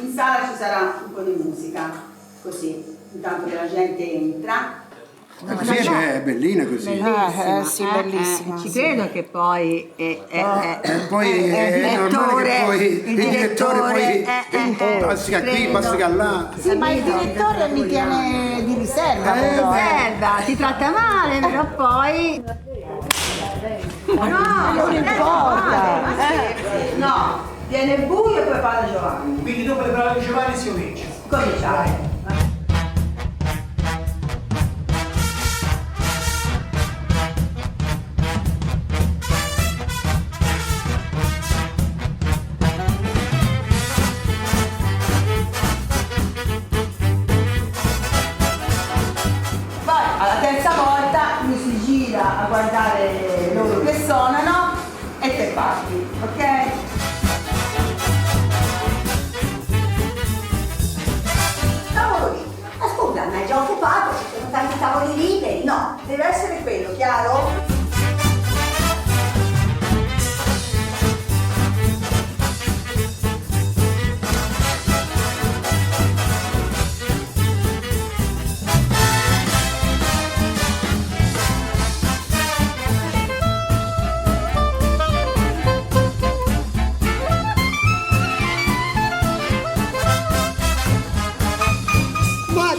In sala ci sarà un po' di musica, così, intanto che la gente entra. Così è bellina così. Bellissima, sì, bellissima. Ci credo che poi Poi è normale che poi il direttore poi passi qui, passi là. Sì, ma il direttore mi tiene di riserva. Riserva, ti tratta male, però poi... No, non importa. No, viene buio e poi parla Giovanni. Quindi dopo le parole di Giovanni si comincia. Cominciare. Alla terza volta lui si gira a guardare loro che suonano e te parti, ok? Tavolo libero. Ma scusa, ma è già occupato, ci sono tanti tavoli liberi. No, deve essere quello, chiaro?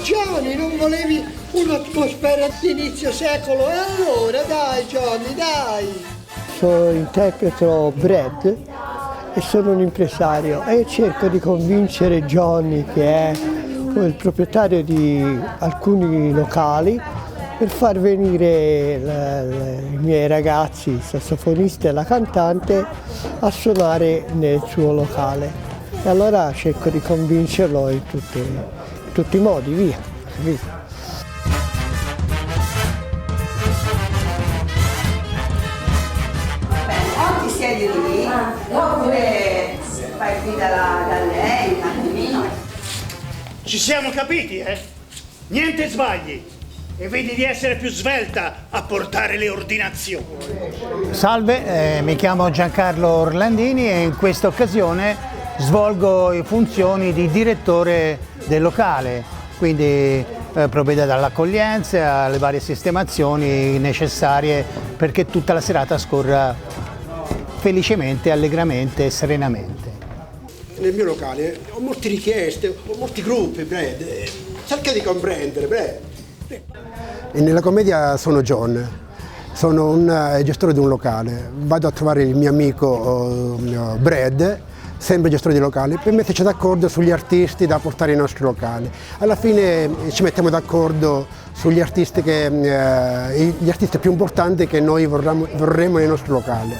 Johnny, non volevi un'atmosfera di inizio secolo? E allora dai Johnny, dai! Interpreto Brad e sono un impresario e cerco di convincere Johnny, che è il proprietario di alcuni locali, per far venire i miei ragazzi, il sassofonista e la cantante, a suonare nel suo locale. E allora cerco di convincerlo in tutti i modi, via. O ti siedi lì, oppure fai qui da lei un attimino. Ci siamo capiti, eh? Niente sbagli. E vedi di essere più svelta a portare le ordinazioni. Salve, mi chiamo Giancarlo Orlandini e in questa occasione svolgo le funzioni di direttore del locale, quindi provvede all'accoglienza, alle varie sistemazioni necessarie perché tutta la serata scorra felicemente, allegramente e serenamente. Nel mio locale ho molte richieste, ho molti gruppi, Brad. Cerca di comprendere, Brad. E nella commedia sono John, sono un gestore di un locale. Vado a trovare il mio amico Brad, sempre gestore di locali, per metterci d'accordo sugli artisti da portare ai nostri locali. Alla fine ci mettiamo d'accordo sugli artisti gli artisti più importanti che noi vorremmo nei nostri locali.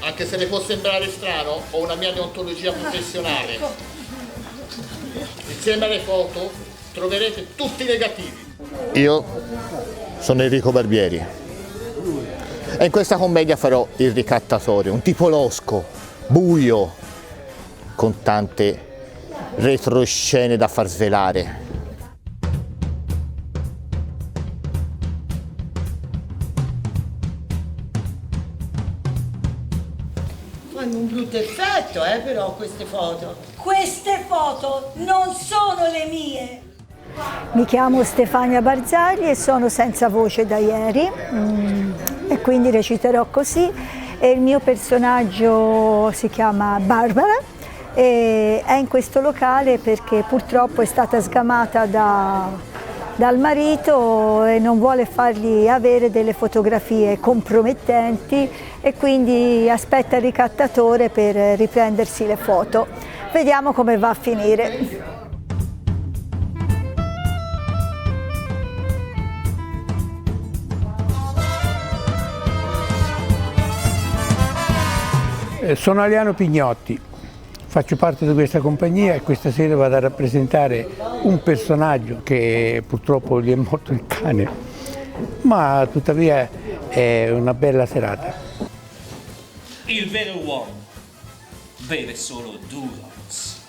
Anche se le può sembrare strano, ho una mia deontologia professionale. Insieme alle foto troverete tutti i negativi. Io sono Enrico Barbieri e in questa commedia farò il ricattatore, un tipo losco, buio, con tante retroscene da far svelare. Fanno un brutto effetto, però queste foto. Queste foto non sono le mie. Mi chiamo Stefania Barzagli e sono senza voce da ieri e quindi reciterò così. E il mio personaggio si chiama Barbara e è in questo locale perché purtroppo è stata sgamata dal marito e non vuole fargli avere delle fotografie compromettenti e quindi aspetta il ricattatore per riprendersi le foto. Vediamo come va a finire. Sono Aliano Pignotti, faccio parte di questa compagnia e questa sera vado a rappresentare un personaggio che purtroppo gli è morto il cane, ma tuttavia è una bella serata. Il vero uomo beve solo Dulux.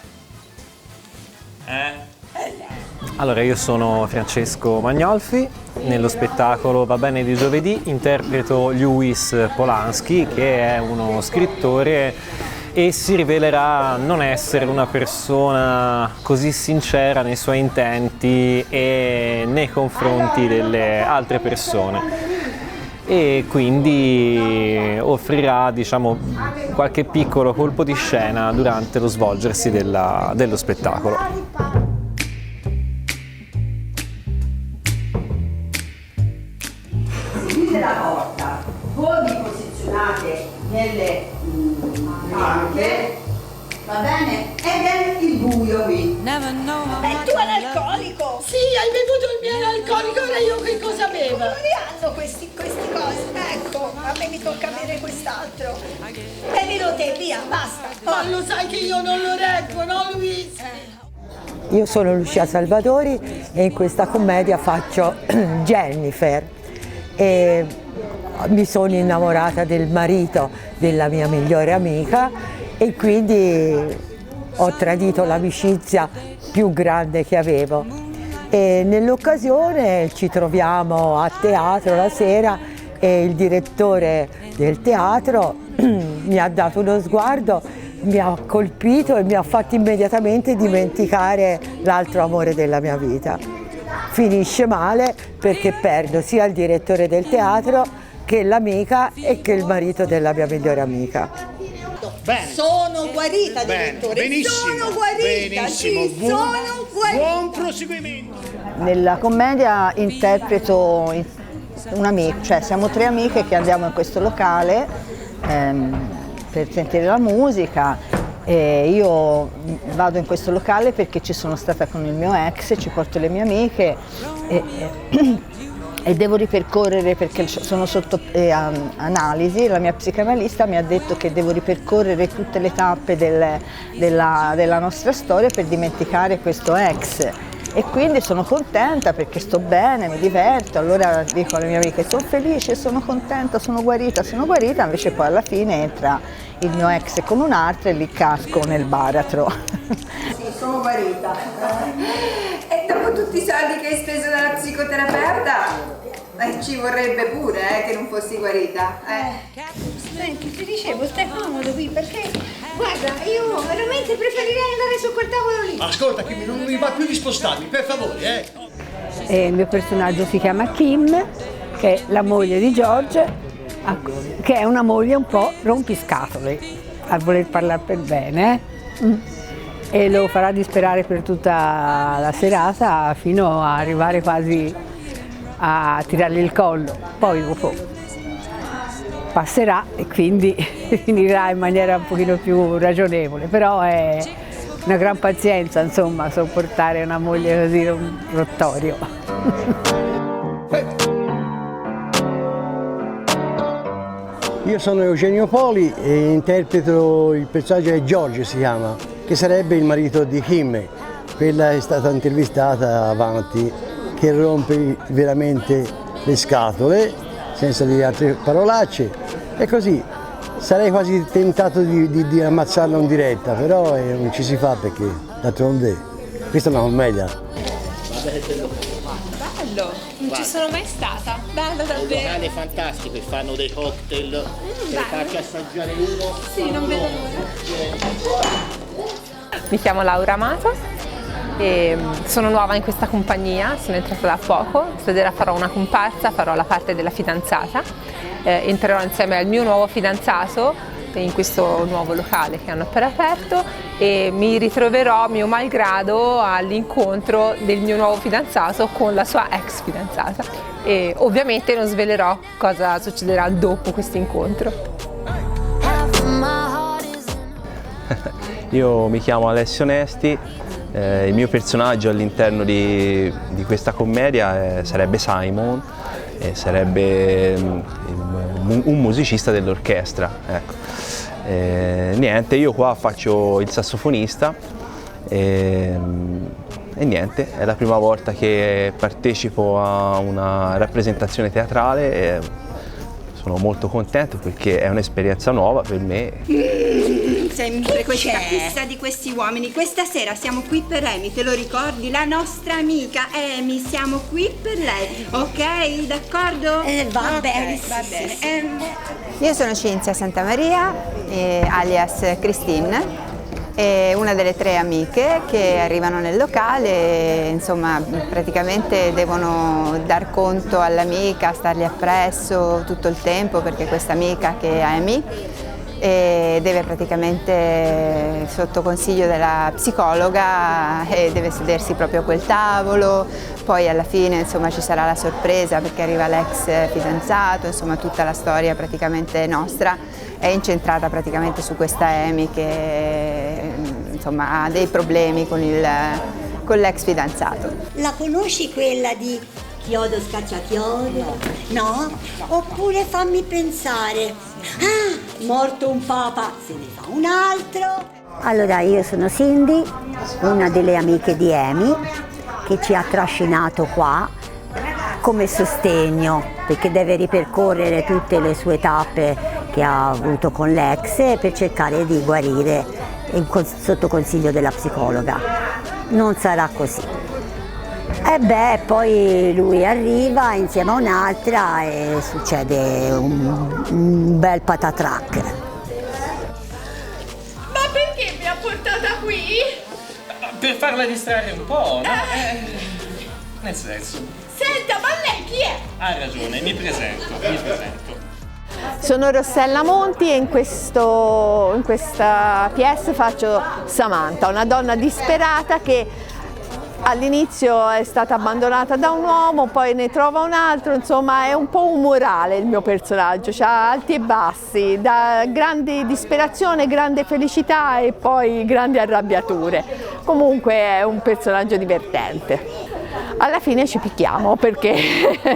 Allora, io sono Francesco Magnolfi, nello spettacolo Va bene di giovedì interpreto Lewis Polanski, che è uno scrittore e si rivelerà non essere una persona così sincera nei suoi intenti e nei confronti delle altre persone. E quindi offrirà, diciamo, qualche piccolo colpo di scena durante lo svolgersi dello spettacolo. Seguite la porta, voi vi posizionate nelle banche, va bene? Ed è il buio qui. Beh, tu è l'alcolico! Sì, hai bevuto il mio analcolico, ora io che cosa bevo? Non li hanno questi cose, ecco, a me mi tocca bere quest'altro. Bevilo te, via, basta. Ma lo sai che io non lo reggo, no Luis? Io sono Lucia Salvatori e in questa commedia faccio Jennifer e mi sono innamorata del marito della mia migliore amica e quindi ho tradito l'amicizia più grande che avevo. E nell'occasione ci troviamo a teatro la sera e il direttore del teatro mi ha dato uno sguardo, mi ha colpito e mi ha fatto immediatamente dimenticare l'altro amore della mia vita. Finisce male perché perdo sia il direttore del teatro che l'amica e che il marito della mia migliore amica. Bene. Sono guarita, Bene, direttore, benissimo, sono guarita, benissimo. sì, sono guarita. Buon proseguimento. Nella commedia interpreto un'amica, cioè siamo 3 amiche che andiamo in questo locale per sentire la musica. E io vado in questo locale perché ci sono stata con il mio ex, ci porto le mie amiche e devo ripercorrere, perché sono sotto analisi, la mia psicanalista mi ha detto che devo ripercorrere tutte le tappe della nostra storia per dimenticare questo ex. E quindi sono contenta perché sto bene, mi diverto, allora dico alle mie amiche sono felice, sono contenta, sono guarita, invece poi alla fine entra il mio ex con un'altra e lì casco nel baratro. Sì, sono guarita. E dopo tutti i soldi che hai speso dalla psicoterapeuta, ci vorrebbe pure che non fossi guarita. Senti, ti dicevo, stai comodo qui perché, guarda, io veramente preferirei andare su quel tavolo lì. Ascolta Kim, non mi va più di spostarmi, per favore, Il mio personaggio si chiama Kim, che è la moglie di George, che è una moglie un po' rompiscatole, a voler parlare per bene, e lo farà disperare per tutta la serata fino a arrivare quasi a tirargli il collo. Poi dopo passerà e quindi finirà in maniera un pochino più ragionevole, però è una gran pazienza, insomma, sopportare una moglie così rottorio. Io sono Eugenio Poli e interpreto il personaggio che George si chiama, che sarebbe il marito di Kim. Quella è stata intervistata avanti, che rompe veramente le scatole, senza dire altre parolacce, e così sarei quasi tentato di ammazzarla in diretta, però non ci si fa perché d'altronde questa è una commedia. Bello, non ci sono mai stata, bello davvero. È un locale fantastico e fanno dei cocktail, per farci assaggiare uno. Sì, non vedo l'ora. Mi chiamo Laura Amato e sono nuova in questa compagnia, sono entrata da poco, stasera farò una comparsa, farò la parte della fidanzata, entrerò insieme al mio nuovo fidanzato in questo nuovo locale che hanno appena aperto e mi ritroverò mio malgrado all'incontro del mio nuovo fidanzato con la sua ex fidanzata e ovviamente non svelerò cosa succederà dopo questo incontro. Io mi chiamo Alessio Nesti, il mio personaggio all'interno di questa commedia sarebbe Simon, sarebbe un musicista dell'orchestra. Ecco. Niente, io qua faccio il sassofonista e niente, è la prima volta che partecipo a una rappresentazione teatrale e sono molto contento perché è un'esperienza nuova per me. Sempre questa fissa di questi uomini. Questa sera siamo qui per Amy, te lo ricordi? La nostra amica Amy, siamo qui per lei, ok? D'accordo? Va bene, va bene. Io sono Cinzia Santamaria, alias Christine, una delle 3 amiche che arrivano nel locale, insomma praticamente devono dar conto all'amica, stargli appresso tutto il tempo, perché questa amica, che è Amy, deve praticamente, sotto consiglio della psicologa, deve sedersi proprio a quel tavolo. Poi alla fine insomma ci sarà la sorpresa perché arriva l'ex fidanzato, insomma tutta la storia praticamente nostra è incentrata praticamente su questa Amy che insomma ha dei problemi con l'ex fidanzato. La conosci quella di chiodo scacciachiodo? No? Oppure fammi pensare. Ah, morto un papa, se ne fa un altro. Allora, io sono Cindy, una delle amiche di Amy, che ci ha trascinato qua come sostegno, perché deve ripercorrere tutte le sue tappe che ha avuto con l'ex per cercare di guarire sotto consiglio della psicologa. Non sarà così. E beh, poi lui arriva insieme a un'altra e succede un bel patatrac. Ma perché mi ha portata qui? Per farla distrarre un po', no? Nel senso. Senta, ma lei chi è? Ha ragione, mi presento. Sono Rossella Monti e in questa pièce faccio Samantha, una donna disperata che all'inizio è stata abbandonata da un uomo, poi ne trova un altro, insomma è un po' umorale il mio personaggio, ha alti e bassi, da grande disperazione, grande felicità e poi grandi arrabbiature. Comunque è un personaggio divertente. Alla fine ci picchiamo perché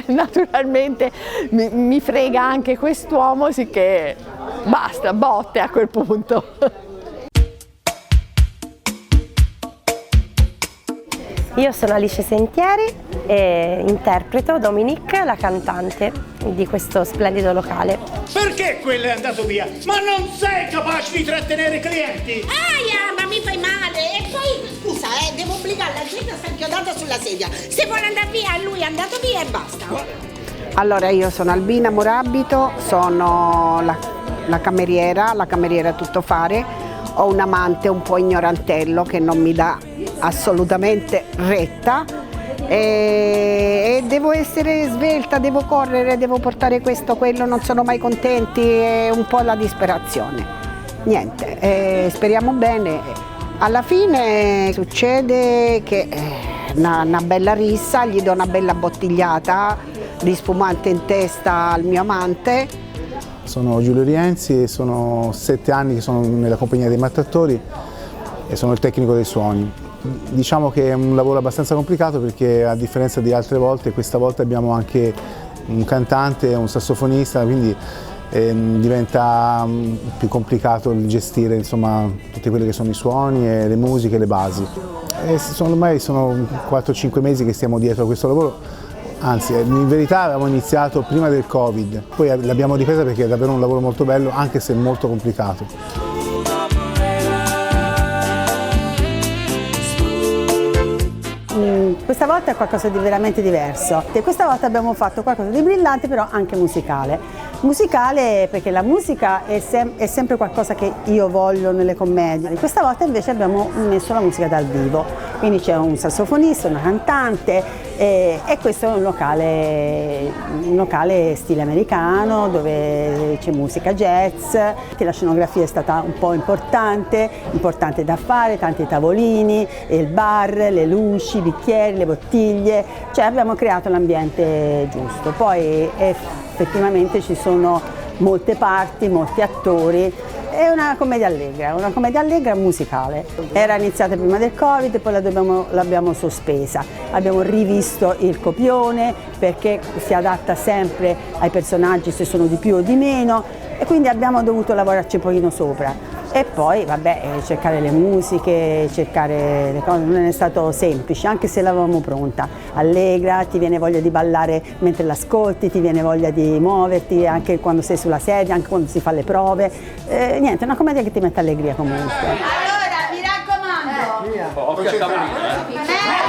naturalmente mi frega anche quest'uomo, sicché basta, botte a quel punto. Io sono Alice Sentieri e interpreto Dominique, la cantante di questo splendido locale. Perché quello è andato via? Ma non sei capace di trattenere i clienti? Aia, ma mi fai male! E poi, scusa, devo obbligare la gente a stare inchiodata sulla sedia. Se vuole andare via, lui è andato via e basta. Allora, io sono Albina Morabito, sono la cameriera tuttofare. Ho un amante un po' ignorantello che non mi dà assolutamente retta e devo essere svelta, devo correre, devo portare questo, quello, non sono mai contenti, è un po' la disperazione. Niente, speriamo bene. Alla fine succede che una bella rissa, gli do una bella bottigliata di spumante in testa al mio amante. Sono Giulio Rienzi e sono 7 anni che sono nella compagnia dei Maltrattori e sono il tecnico dei suoni. Diciamo che è un lavoro abbastanza complicato perché a differenza di altre volte, questa volta abbiamo anche un cantante e un sassofonista, quindi diventa più complicato il gestire insomma, tutti quelli che sono i suoni e le musiche e le basi. Ormai sono 4-5 mesi che stiamo dietro a questo lavoro. Anzi, in verità avevamo iniziato prima del Covid, poi l'abbiamo ripresa perché è davvero un lavoro molto bello, anche se molto complicato. Questa volta è qualcosa di veramente diverso. E questa volta abbiamo fatto qualcosa di brillante, però anche musicale. Musicale perché la musica è sempre qualcosa che io voglio nelle commedie. Questa volta invece abbiamo messo la musica dal vivo, quindi c'è un sassofonista, una cantante e questo è un locale stile americano dove c'è musica jazz, che la scenografia è stata un po' importante da fare, tanti tavolini, il bar, le luci, i bicchieri, le bottiglie, cioè abbiamo creato l'ambiente giusto. Poi effettivamente ci sono molte parti, molti attori, è una commedia allegra musicale. Era iniziata prima del Covid, poi l'abbiamo sospesa, abbiamo rivisto il copione perché si adatta sempre ai personaggi se sono di più o di meno e quindi abbiamo dovuto lavorarci un pochino sopra. E poi vabbè, cercare le musiche, cercare le cose, non è stato semplice, anche se l'avevamo pronta, allegra, ti viene voglia di ballare mentre l'ascolti, ti viene voglia di muoverti anche quando sei sulla sedia, anche quando si fa le prove, niente, è una commedia che ti mette allegria comunque. Allora, mi raccomando. Occhio a tavolino.